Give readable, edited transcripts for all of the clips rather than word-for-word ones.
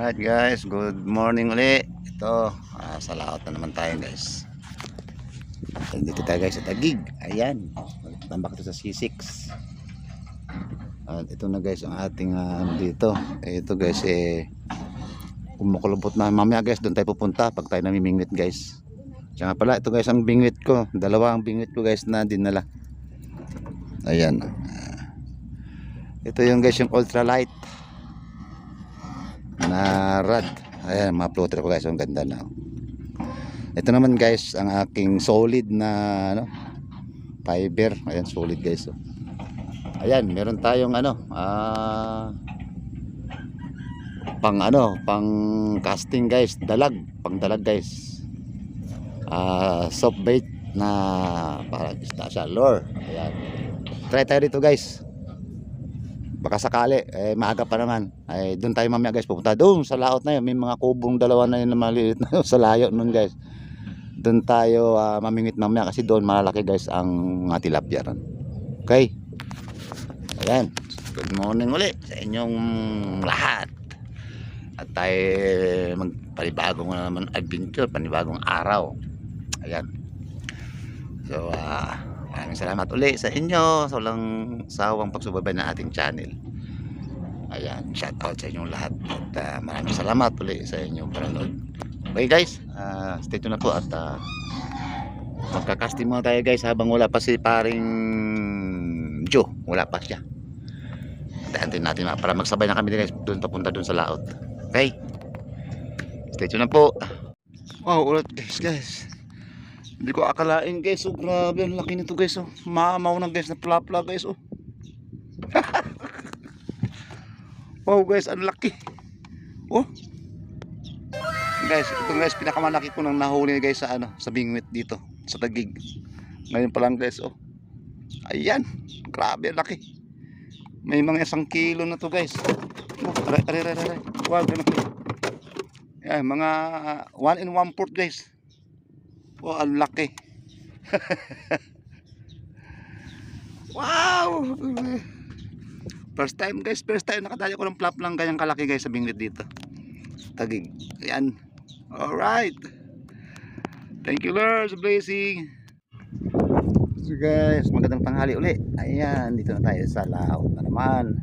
Alright guys, good morning uli. Ito, sa laot na naman tayo guys. Dito tayo guys sa Taguig. Ayan, tambak ito sa C6. At ito na guys ang ating dito. Ito guys kumukulubot na mamaya guys. Doon tayo pupunta pag tayo namimingwit guys. Tsaka pala ito guys ang bingwit ko. Dalawa ang bingwit ko guys na dinala. Ayan. Ito yung guys yung ultralight na rod. Ayan, mga floater ko guys, ang ganda na. Ito naman guys ang aking solid na fiber. Ayan, solid guys. Ayan, meron tayong pang casting guys, pang dalag guys. Soft bait na parang isda siya, lure. Ayan. Try tayo dito guys. Baka sakali, maaga pa naman. Doon tayo mamaya guys, pupunta doon sa laot na yun. May mga kubong dalawa na yun na maliit na yun, sa layo nun guys. Doon tayo mamingwit mamaya kasi doon malaki guys ang mga tilapia ron. Okay. Ayan. Good morning uli sa inyong lahat. At tayo magpanibagong na naman adventure, panibagong araw. Ayan. So, maraming salamat uli sa inyo sa walang sawang pagsubaybay ng ating channel. Ayan, shout out sa inyong lahat at maraming salamat uli sa inyong panonood. Okay guys, stay tuned na po at magkakasting muna tayo guys habang wala pa si paring Joe, wala pa siya. Antayin natin para magsabay na kami guys doon papunta doon sa laot. Okay, stay tuned na po. Wow, ulit guys. Hindi ko akalain guys, grabe ang laki nito guys, mamaw na guys na plapla guys, wow guys, ang laki. Guys, ito guys, pinakamalaki ko nang nahuli guys sa sa bingwit dito, sa Taguig. Ngayon pa lang guys, ayan, grabe ang laki. May mga 1 kilo na to guys. Aray. Wow, ganun. Ayan, mga 1 1/4 guys. Ang laki. Wow! First time guys, nakadali ko ng plap lang ganyang kalaki guys sa bingwit dito. Taguig. Ayan. Alright. Thank you Lord sa blessing. So guys, magandang tanghali uli. Ayan, dito na tayo sa laot na naman.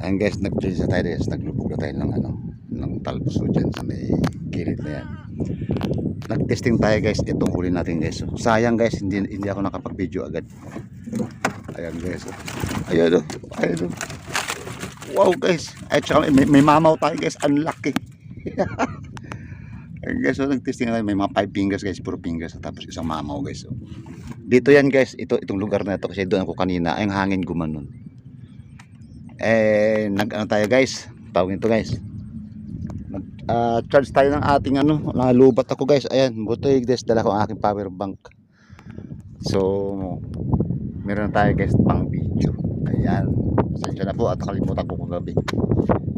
Ayan guys, nag-dress na tayo guys. Naglubog na tayo ng talbuso dyan sa may gilid na yan. Nag-testing tayo guys, itong huli natin guys. Sayang guys, hindi ako nakapag-video agad. Ayan guys. Ayan. Wow guys. Ay tsaka may mamaw tayo guys, ang laki. Ayan guys, nag-testing tayo, may mga 5 fingers guys, puro fingers tapos isang mamaw guys. Dito yan guys, itong lugar na ito kasi doon ako kanina, ay ang hangin gumanon. Tayo guys, tawag nito guys. Charge tayo ng ating nalubat ako guys. Ayan, buti guys, dala ko ang aking power bank. So meron tayo guys pang video. Ayan, pasensya na po at nakalimutan ko kagabi,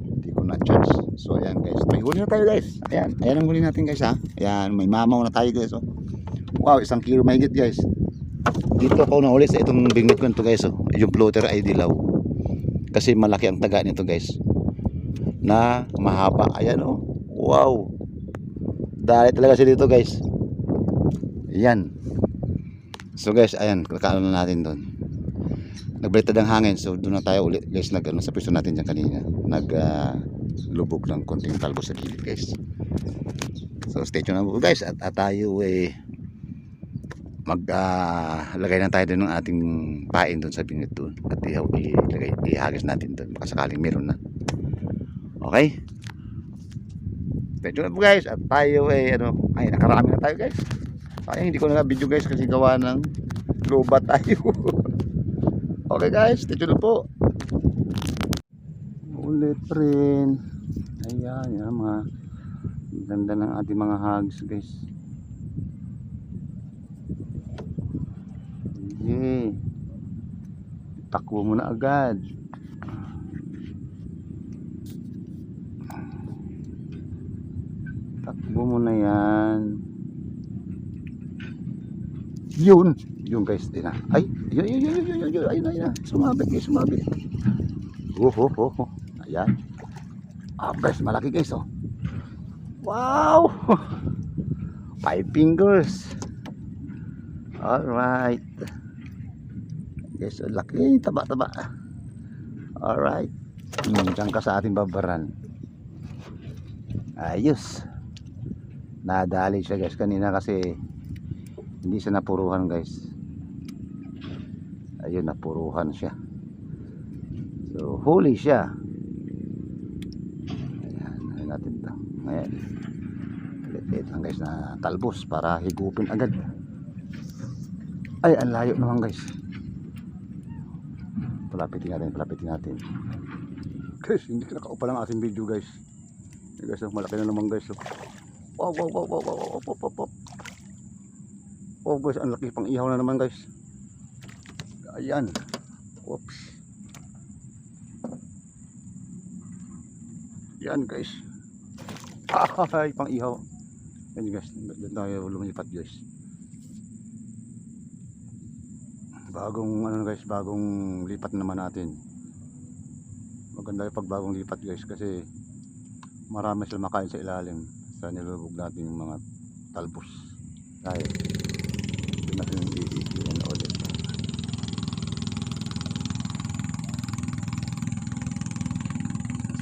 hindi ko na charge. So ayan guys, may huli na tayo guys. Ayan ang huli natin guys Ayan, may mamaw na tayo guys. Wow, 1 kilo mahigit guys. Dito ako nahuli sa itong bingwit ko nito guys. Yung floater ay dilaw kasi malaki ang taga nito guys na mahaba. Ayan wow, dali talaga siya dito guys. Ayan. So guys, ayan, kakaano na natin doon. Nagbalitad ang hangin, so doon na tayo ulit guys, sa pwesto natin dyan kanina. Lubog ng konting talbo sa gilid guys. So stay tuned na po guys at tayo lagay na tayo doon ng ating pain doon sa bingwit doon at ihagis natin doon baka sakaling meron na. Okay, stay tuned na po guys at tayo nakarami na tayo guys. Sayang hindi ko na video guys kasi gawa ng lobat tayo. Okay guys, stay tuned na po. Ulit rin. Ayan, mga ganda ng ating mga hags guys. Okay, takbo mo na agad. Takbo mo na yan. Yun guys, din na. Ay, yun. Ayun na. Sumabit guys, sumabit. Ayan. Ah, guys, malaki guys, oh. Wow! 5 fingers. Alright. Guys, ang laki. Taba-taba. Alright. Diyan ka sa ating babaran. Ayos. Nadali siya guys kanina kasi hindi siya napuruhan guys. Ayun, napuruhan siya. So, huli siya. Ayan natin ito. Ayan. Liit lang guys na talbos para higupin agad. Ay, ang layo naman guys. Palapitin natin. Guys, hindi nakaupa lang ating video guys. Guys, malaki na naman guys. Wow. Oh guys, ang laki pang ihaw na naman guys. Ayan. Oops. Yan guys. Ay, pang ihaw. Yan guys, doon tayo lumilipat guys. Bagong lipat naman natin. Maganda yung pag bagong lipat guys kasi marami sila makain sa ilalim sa nilubog natin yung mga talbos. Kaya hindi natin bibigyan ulit.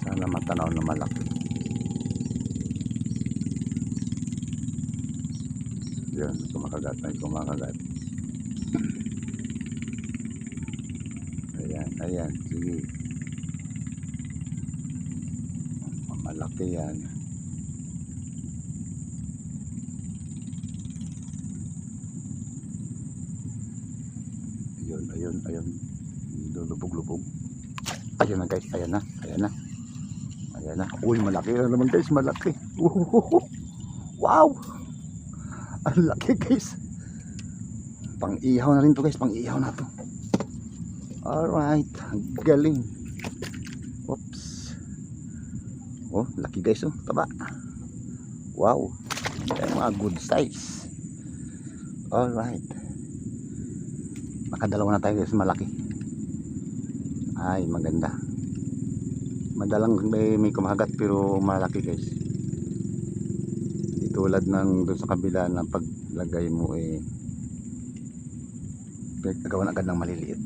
Sana matanaw na malaki. Yun, kumakagat. Ayan, sige. Malaki yan. Ayun. Lulubog. Ayun na guys, ayan na. Uy, malaki na naman guys, malaki. Wow! Ang laki guys. Pang-ihaw na rin to guys, pang-ihaw na to. Alright, galing. Oops. Oh, laki guys, oh, taba. Wow. Yan mga good size. Alright. Nakadalawa na tayo guys, malaki. Ay, maganda. Madalang may kumagat pero malaki guys. Di tulad ng doon sa kabila na paglagay mo gagawa agad ng maliliit.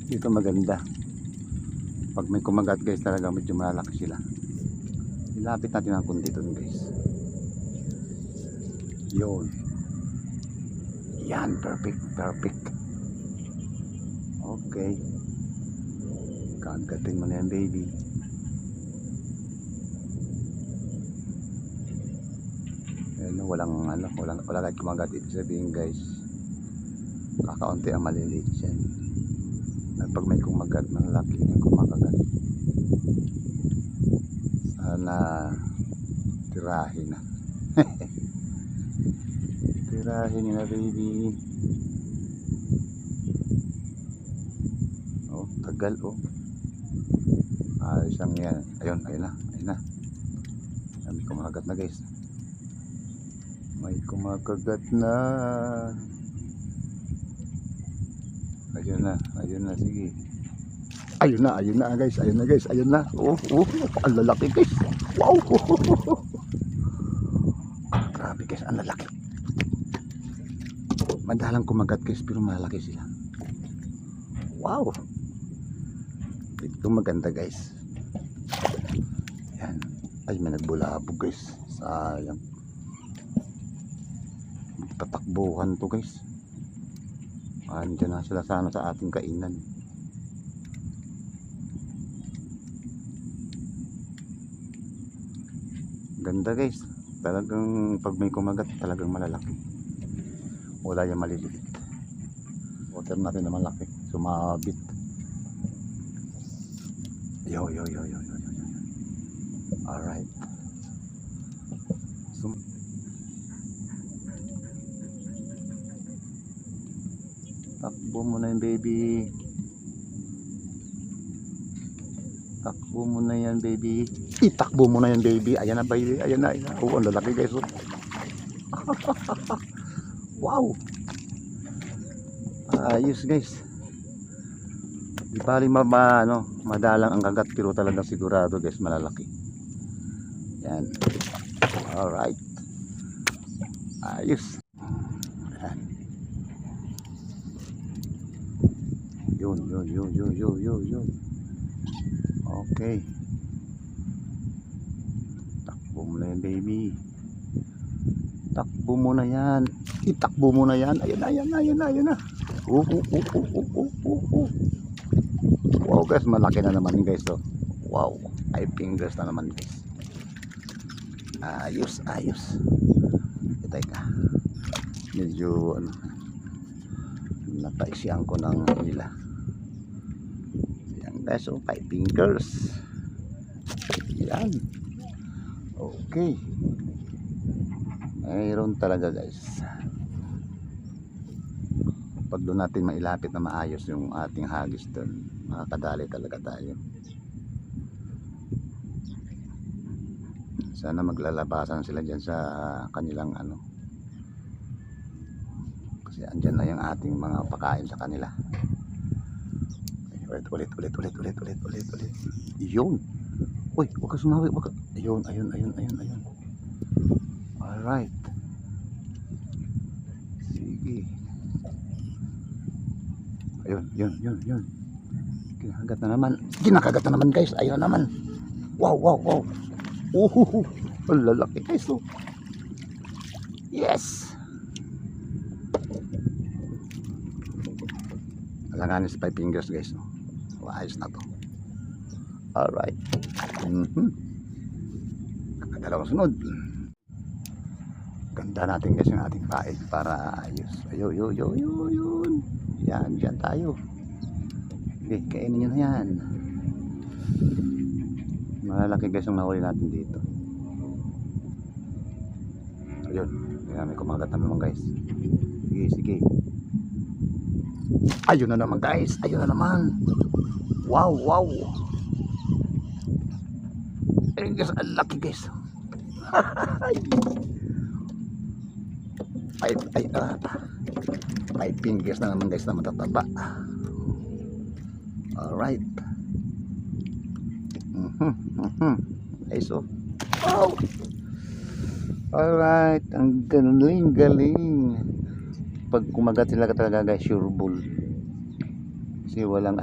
Dito maganda. Pag may kumagat guys talaga medyo malaki sila. Ilapit natin ang kundi doon guys. Yun. Yan, perfect. Okay. Kagatin mo na yan baby. Ayan, wala like kumagat. Ibig sabihin guys, kakaunti ang maliliit yan. At pag may kumagat, malaki ang kumakagat. Sana tirahin na. Tirahin na baby. Oh, tagal oh. Ayos lang yan. Ayun na. May kumakagat na guys. May kumakagat na. Ayun na, sige. Ayun na guys. Oh, ang lalaki guys. Wow. Grabe guys, ang lalaki. Madalang kumagat guys pero malaki sila. Wow. Ito maganda guys. Yan. Ay, may nagbulabog guys. Sayang. Tatakbuhan to guys. Andiyan na sila sa ating kainan. Ganda guys. Talagang pag may kumagat talagang malalaki. Wala yung maliliit. Water natin na malaki. Sumabit. Yo. Alright. Takbo mo na yung baby. Itakbo mo na yan baby. Ayan na baby. Ayan na. Oh, ang lalaki guys. Wow. Ayos guys. Di bali ano, madalang ang kagat pero talagang sigurado guys malalaki. Yan. Alright. Ayos. Yan. Yun. Okay. Takbo mo na yan baby. Takbo mo na yan. Itakbo mo na yan. Ayan na. Wow guys, malaki na naman guys. Oh. Wow, 5 fingers na naman guys. Ayos. Teka. Medyo ano, napaisiyan ko ng nila. Yan guys, oh, 5 fingers. Yan. Okay. Mayroon talaga guys. Pag doon natin mailapit na maayos yung ating hagis doon, makakadali talaga tayo. Sana maglalabasan sila dyan sa kanilang ano, kasi andyan na yung ating mga pakain sa kanila. Ulit. Yun. Uy, huwag ka sumawi. Ayun. Alright. Sige. Ayun. Kinakagat na naman guys. Ayun naman. Wow. Ang lalaki guys. Oh. Yes. Alanganin sa 5 fingers guys. Oh, ayos na to. Alright. Dalawang sunod. Ganda natin guys yung ating pain para ayos. Ayun. Yan, dyan tayo. Okay, kainin nyo na yan. Malalaki guys yung nahuli natin dito. Ayun, may kumagat na naman guys. Sige. Ayun na naman guys. Wow. Ayun guys, ang laki guys. Ay, fingers na naman guys na matataba. Alright. Guys, oh. Wow. Alright, ang galing. Pag kumagat sila talaga guys, sure bull. Kasi walang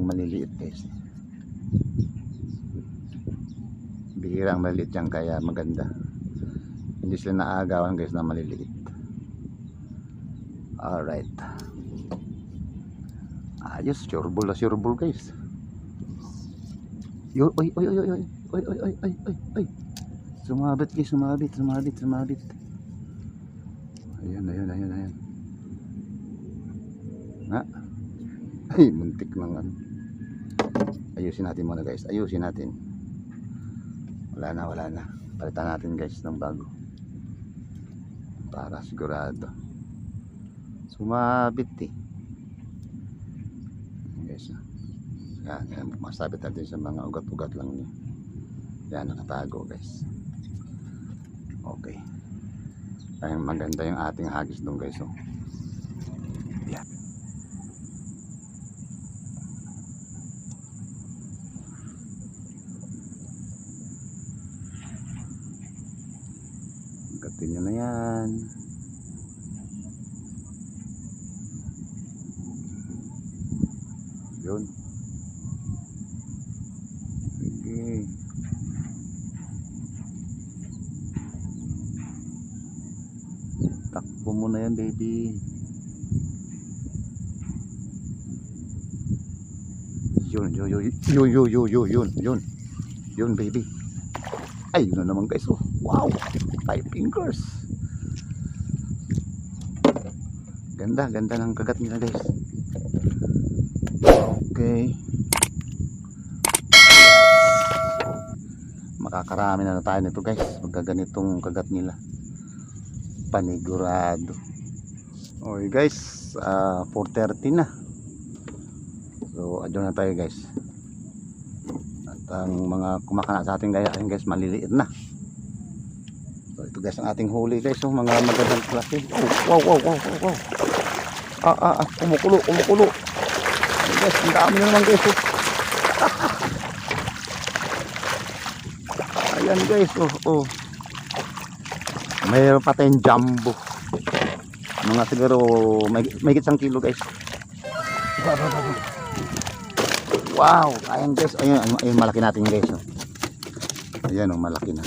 maliliit guys. Bihirang maliliit yan kaya maganda. Hindi sila naagawan guys na maliliit. Alright. Ayos, sure bull guys. Oy. Sumabit guys, sumabit. Ayun. Ha? Ay, muntik ng ano. Ayusin natin muna guys. Wala na. Palitan natin guys ng bago. Para sigurado. Sumabit eh. Guys. Yan, masabit natin sa mga ugat-ugat lang niya. Yan, nakatago guys. Okay. Ay, maganda yung ating hagis doon guys. Oh. Yan. Gatin nyo na yan. Yun. Sige. Takbo mo na yan baby. Yun baby. Ay, yun na naman guys. Oh. Wow, 5 fingers. Ganda ng kagat nila guys. Okay. Makakarami na tayo nito guys. Pagka ganitong kagat nila. Panigurado. Okay guys, 4:30 na. So, adyo na tayo guys. At ang mga kumakana sa ating gayahin guys, maliliit na. So, ito guys ang ating huli guys. So, mga magandang klase. Oh, wow. Kumukulo. guys, ang dami na naman guys. Ayan guys, oh. Mayroon pa tayong jumbo. Mga siguro may isang kilo guys. Wow, ayan guys. Ayun malaki natin guys. Oh. Ayan malaki na.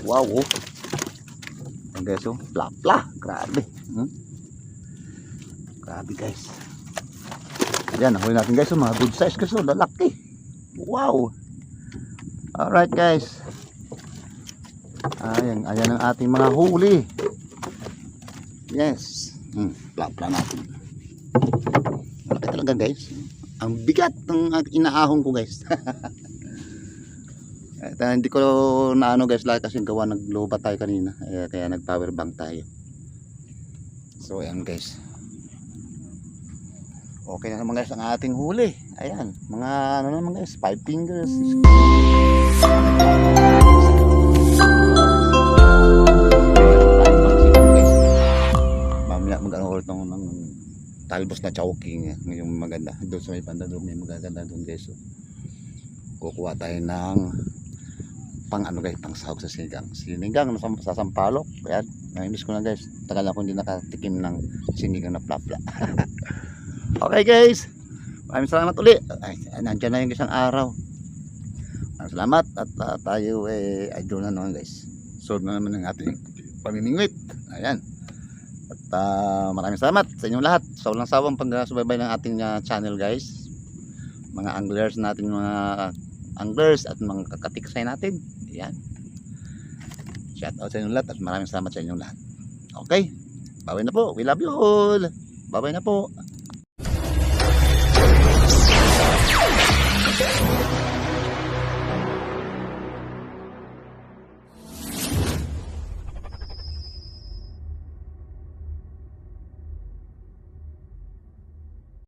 Wow, oh. Ayan guys, pla. Grabe. Grabe guys. Ayan, nahuli natin guys. Mga good size guys. Lalaki. Wow. Alright guys. Ayan ang ating mga huli. Yes. Pla natin. Malaki talaga guys. Ang bigat ng inaahon ko guys. Hindi ko na guys kasi gawa nagloba tayo kanina. Kaya nag power bank tayo. So ayan guys. Okay na naman guys ang ating huli. Ayan. Mga naman guys. 5 fingers. Mag-ano ulit ng talbos na chowking yung maganda doon sa may banda doon, may magaganda doon guys. So, kukuha tayo ng pang sahog sa sinigang sa sampalok. Ayan, namiss ko na guys, tagal ako hindi nakatikim ng sinigang na plapla. Okay guys, maraming salamat ulit. Nandiyan na yung isang araw. Maraming salamat at tayo idol na naman guys. Solve na naman ng ating pamimingwit. Ayan. At maraming salamat sa inyong lahat sa walang sawang pagsubaybay ng ating channel guys. Mga anglers natin, mga anglers at mga kakatiksay natin. Ayan. Shout out sa inyong lahat at maraming salamat sa inyong lahat. Okay. Bye na po. We love you all. Bye na po.